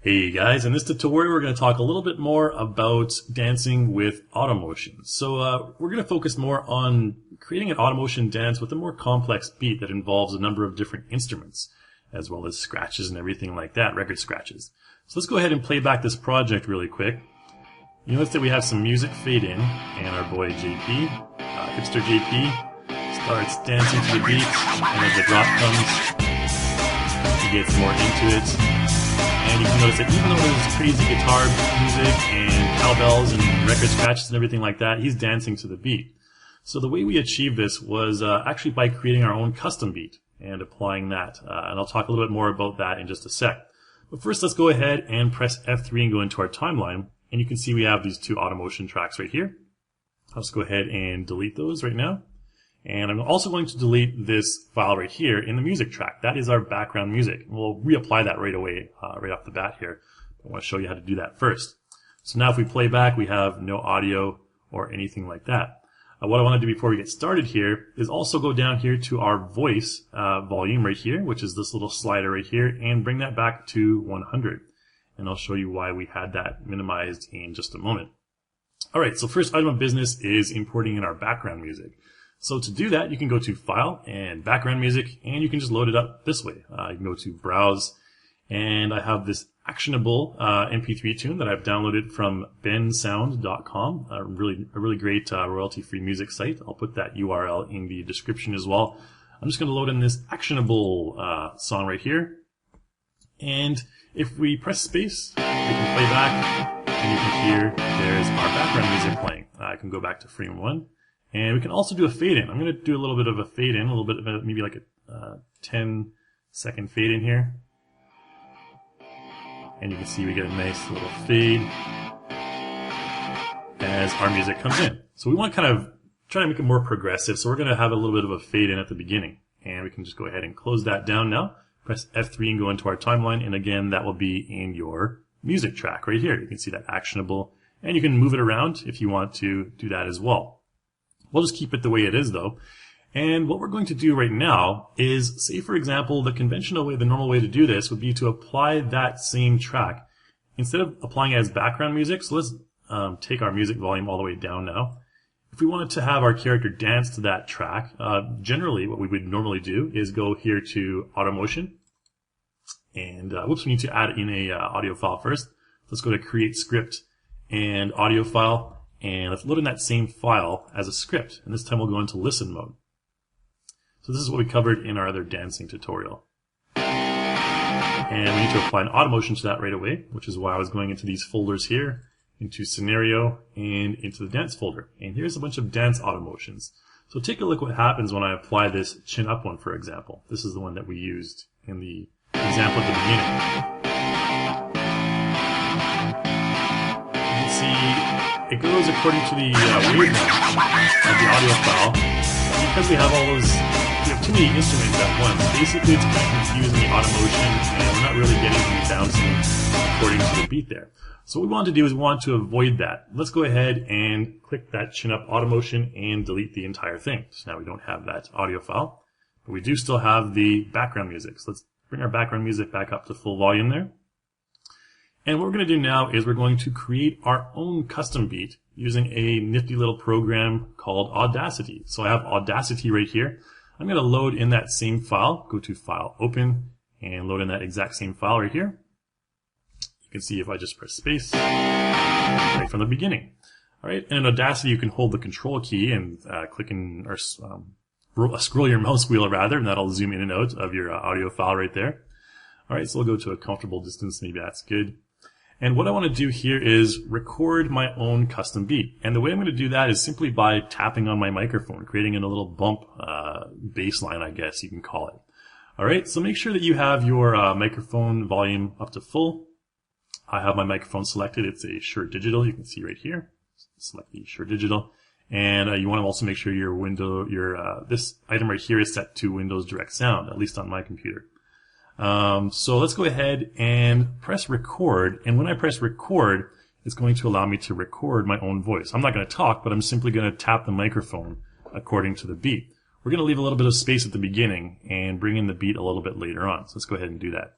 Hey guys, in this tutorial we're going to talk a little bit more about dancing with automotion. So we're going to focus more on creating an automotion dance with a more complex beat that involves a number of different instruments, as well as scratches and everything like that, record scratches. So let's go ahead and play back this project really quick. You notice that we have some music fade in, and our boy JP, hipster JP, starts dancing to the beat, and as the drop comes, he gets more into it. And you can notice that even though there's crazy guitar music and cowbells and record scratches and everything like that, he's dancing to the beat. So the way we achieved this was actually by creating our own custom beat and applying that. And I'll talk a little bit more about that in just a sec. But first, let's go ahead and press F3 and go into our timeline. And you can see we have these two automotion tracks right here. I'll just go ahead and delete those right now. And I'm also going to delete this file right here in the music track. That is our background music. We'll reapply that right away, right off the bat here. I want to show you how to do that first. So now if we play back, we have no audio or anything like that. What I want to do before we get started here is also go down here to our voice volume right here, which is this little slider right here, and bring that back to 100. And I'll show you why we had that minimized in just a moment. All right, so first item of business is importing in our background music. So to do that, you can go to File and Background Music, and you can just load it up this way. You can go to Browse, and I have this actionable MP3 tune that I've downloaded from bensound.com, a really great royalty-free music site. I'll put that URL in the description as well. I'm just going to load in this actionable song right here, and if we press space, we can play back, and you can hear there's our background music playing. I can go back to frame 1. And we can also do a fade in. I'm going to do a little bit of a fade in, a little bit of a, maybe like a 10-second fade in here. And you can see we get a nice little fade as our music comes in. So we want to kind of try to make it more progressive. So we're going to have a little bit of a fade in at the beginning. And we can just go ahead and close that down now. Press F3 and go into our timeline. And again, that will be in your music track right here. You can see that actionable. And you can move it around if you want to do that as well. We'll just keep it the way it is though. And what we're going to do right now is, say for example, the conventional way, the normal way to do this would be to apply that same track instead of applying it as background music. So let's take our music volume all the way down now. If we wanted to have our character dance to that track, generally what we would normally do is go here to Automotion. And whoops, we need to add in a audio file first. Let's go to Create Script and Audio File. And let's load in that same file as a script. And this time we'll go into listen mode. So this is what we covered in our other dancing tutorial. And we need to apply an automotion to that right away, which is why I was going into these folders here, into scenario and into the dance folder. And here's a bunch of dance automotions. So take a look what happens when I apply this chin up one, for example. This is the one that we used in the example at the beginning. You can see it goes according to the waveform of the audio file. Because we have we have too many instruments at once, basically it's kind of confusing the automotion and we're not really getting the bouncing according to the beat there. So what we want to do is we want to avoid that. Let's go ahead and click that chin up automotion and delete the entire thing. So now we don't have that audio file, but we do still have the background music. So let's bring our background music back up to full volume there. And what we're going to do now is we're going to create our own custom beat using a nifty little program called Audacity. So I have Audacity right here. I'm going to load in that same file, go to File, Open, and load in that exact same file right here. You can see if I just press space, right from the beginning. All right, and in Audacity you can hold the Control key and click in, or scroll your mouse wheel rather, and that'll zoom in and out of your audio file right there. All right, so we'll go to a comfortable distance, maybe that's good. And what I want to do here is record my own custom beat. And the way I'm going to do that is simply by tapping on my microphone, creating a little bump bass line, I guess you can call it. All right, so make sure that you have your microphone volume up to full. I have my microphone selected. It's a Shure Digital. You can see right here. Select the Shure Digital. And you want to also make sure this item right here is set to Windows Direct Sound, at least on my computer. So let's go ahead and press record. And when I press record, it's going to allow me to record my own voice. I'm not going to talk, but I'm simply going to tap the microphone according to the beat. We're going to leave a little bit of space at the beginning and bring in the beat a little bit later on. So let's go ahead and do that.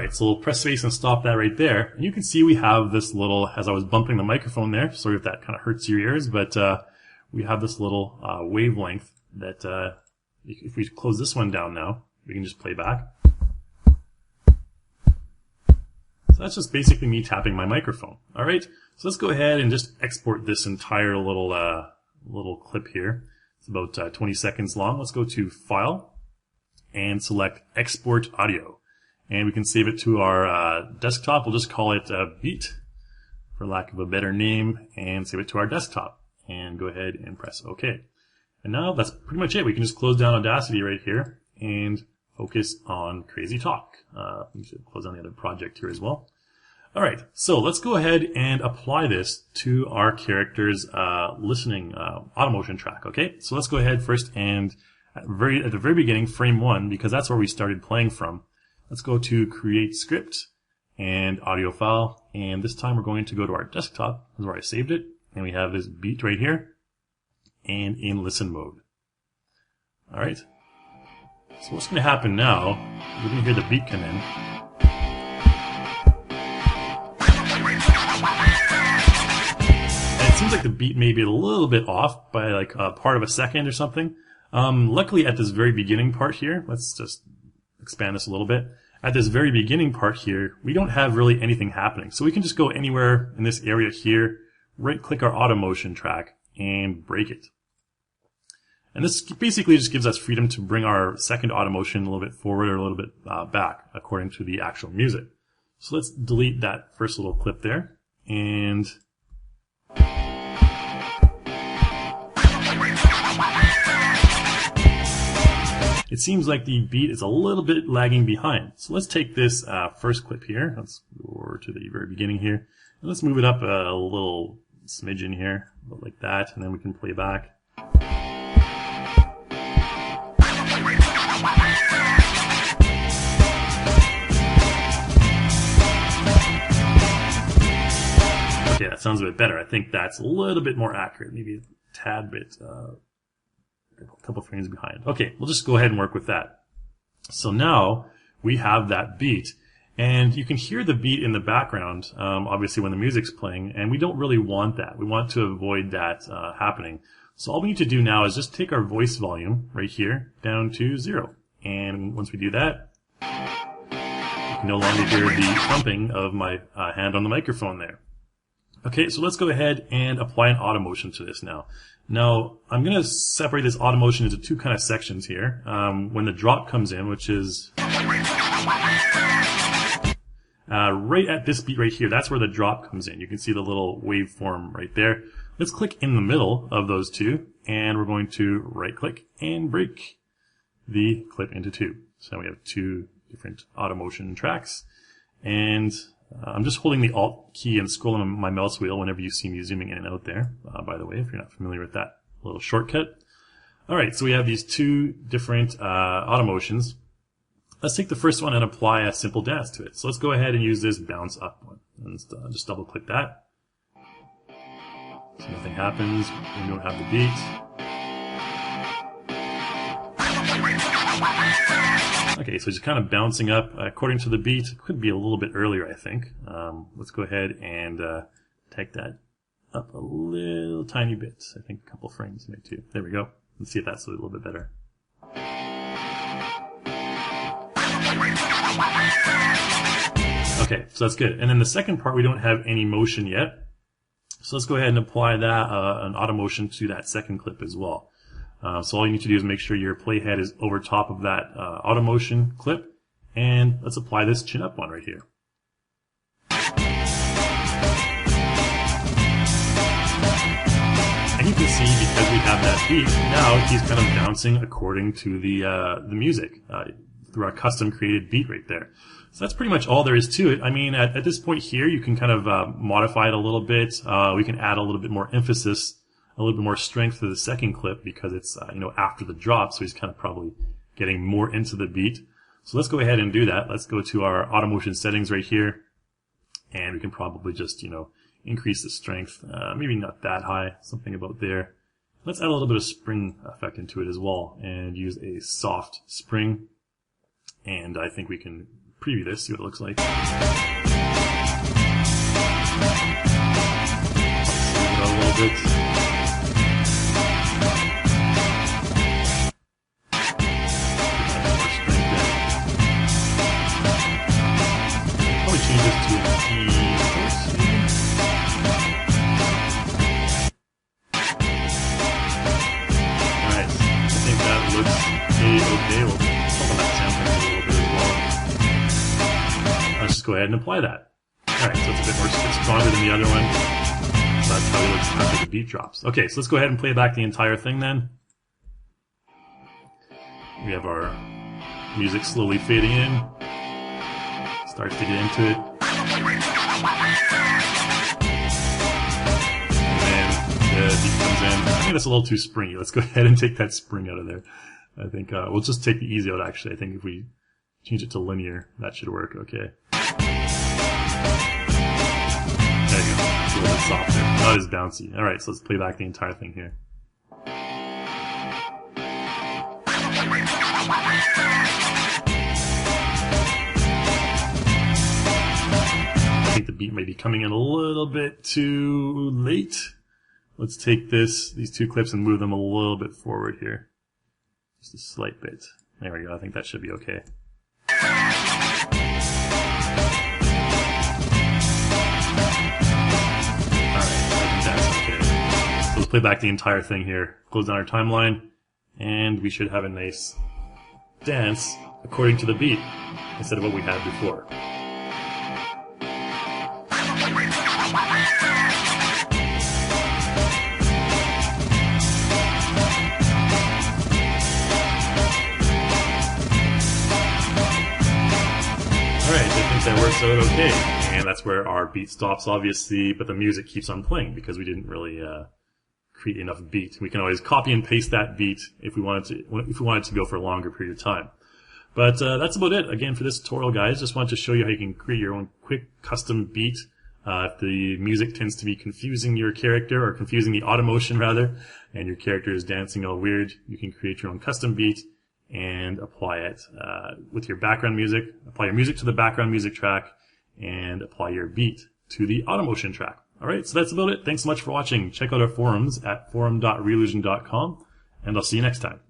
Alright, so we'll press space and stop that right there. And you can see we have this little, as I was bumping the microphone there, sorry if that kind of hurts your ears, but we have this little wavelength that if we close this one down now, we can just play back. So that's just basically me tapping my microphone. Alright, so let's go ahead and just export this entire little clip here. It's about 20 seconds long. Let's go to File and select Export Audio. And we can save it to our desktop. We'll just call it Beat, for lack of a better name, and save it to our desktop. And go ahead and press OK. And now that's pretty much it. We can just close down Audacity right here and focus on CrazyTalk. We should close down the other project here as well. Alright, so let's go ahead and apply this to our character's listening automotion track, okay? So let's go ahead first and at the very beginning, frame 1, because that's where we started playing from. Let's go to Create Script and Audio File, and this time we're going to go to our desktop, this is where I saved it, and we have this beat right here, and in listen mode. Alright, so what's going to happen now, we're going to hear the beat come in. And it seems like the beat may be a little bit off by like a part of a second or something. Luckily at this very beginning part here, let's just expand this a little bit. At this very beginning part here, we don't have really anything happening. So we can just go anywhere in this area here, right click our automotion track and break it. And this basically just gives us freedom to bring our second automotion a little bit forward or a little bit back according to the actual music. So let's delete that first little clip there. And it seems like the beat is a little bit lagging behind. So let's take this first clip here. Let's go over to the very beginning here. And let's move it up a little smidgen here, like that, and then we can play back. Okay, that sounds a bit better. I think that's a little bit more accurate, maybe a tad bit, a couple frames behind. Okay, we'll just go ahead and work with that. So now we have that beat, and you can hear the beat in the background, obviously when the music's playing, and we don't really want that. We want to avoid that happening. So all we need to do now is just take our voice volume right here down to 0. And once we do that, you can no longer hear the thumping of my hand on the microphone there. Okay, so let's go ahead and apply an automotion to this now. Now, I'm going to separate this automotion into two kind of sections here. When the drop comes in, which is right at this beat right here, that's where the drop comes in. You can see the little waveform right there. Let's click in the middle of those two, and we're going to right-click and break the clip into two. So now we have two different automotion tracks, and I'm just holding the Alt key and scrolling my mouse wheel whenever you see me zooming in and out there, by the way, if you're not familiar with that little shortcut. Alright, so we have these two different automotions. Let's take the first one and apply a simple dance to it. So let's go ahead and use this bounce up one. And just double click that. So nothing happens, we don't have the beat. Okay, so just kind of bouncing up according to the beat. Could be a little bit earlier, I think. Let's go ahead and take that up a little tiny bit. I think a couple frames, maybe two. There we go. Let's see if that's a little bit better. Okay, so that's good. And then the second part, we don't have any motion yet. So let's go ahead and apply that an automotion to that second clip as well. So all you need to do is make sure your playhead is over top of that automotion clip, and let's apply this chin up one right here. And you can see because we have that beat, now he's kind of bouncing according to the music through our custom created beat right there. So that's pretty much all there is to it. I mean, at this point here, you can kind of modify it a little bit. We can add a little bit more emphasis, a little bit more strength to the second clip because it's after the drop, so he's kind of probably getting more into the beat. So let's go ahead and do that. Let's go to our automotion settings right here, and we can probably just increase the strength, maybe not that high, something about there. Let's add a little bit of spring effect into it as well, and use a soft spring. And I think we can preview this, see what it looks like. Zoom it out a little bit. Probably change this to an E. Alright, I think that looks okay. We'll talk about sampling a little bit as well. Let's just go ahead and apply that. Alright, so it's a bit stronger than the other one. So that's how it looks after the beat drops. Okay, so let's go ahead and play back the entire thing then. We have our music slowly fading in. Starts to get into it. And then the beat comes in. I think that's a little too springy. Let's go ahead and take that spring out of there. I think we'll just take the easy out actually. I think if we change it to linear, that should work okay. There you go. It's a little bit softer. Not as bouncy. Alright, so let's play back the entire thing here. I think the beat may be coming in a little bit too late. Let's take these two clips and move them a little bit forward here. Just a slight bit. There we go. I think that should be okay. Alright, I think that's okay. So let's play back the entire thing here. Close down our timeline, and we should have a nice dance according to the beat instead of what we had before. Alright, I think that works out okay. And that's where our beat stops, obviously, but the music keeps on playing because we didn't really create enough beat. We can always copy and paste that beat if we wanted to go for a longer period of time. But that's about it. Again, for this tutorial, guys, just wanted to show you how you can create your own quick custom beat. If the music tends to be confusing your character, or confusing the automotion rather, and your character is dancing all weird, you can create your own custom beat and apply it with your background music. Apply your music to the background music track and apply your beat to the automotion track. Alright, so that's about it. Thanks so much for watching. Check out our forums at forum.reallusion.com, and I'll see you next time.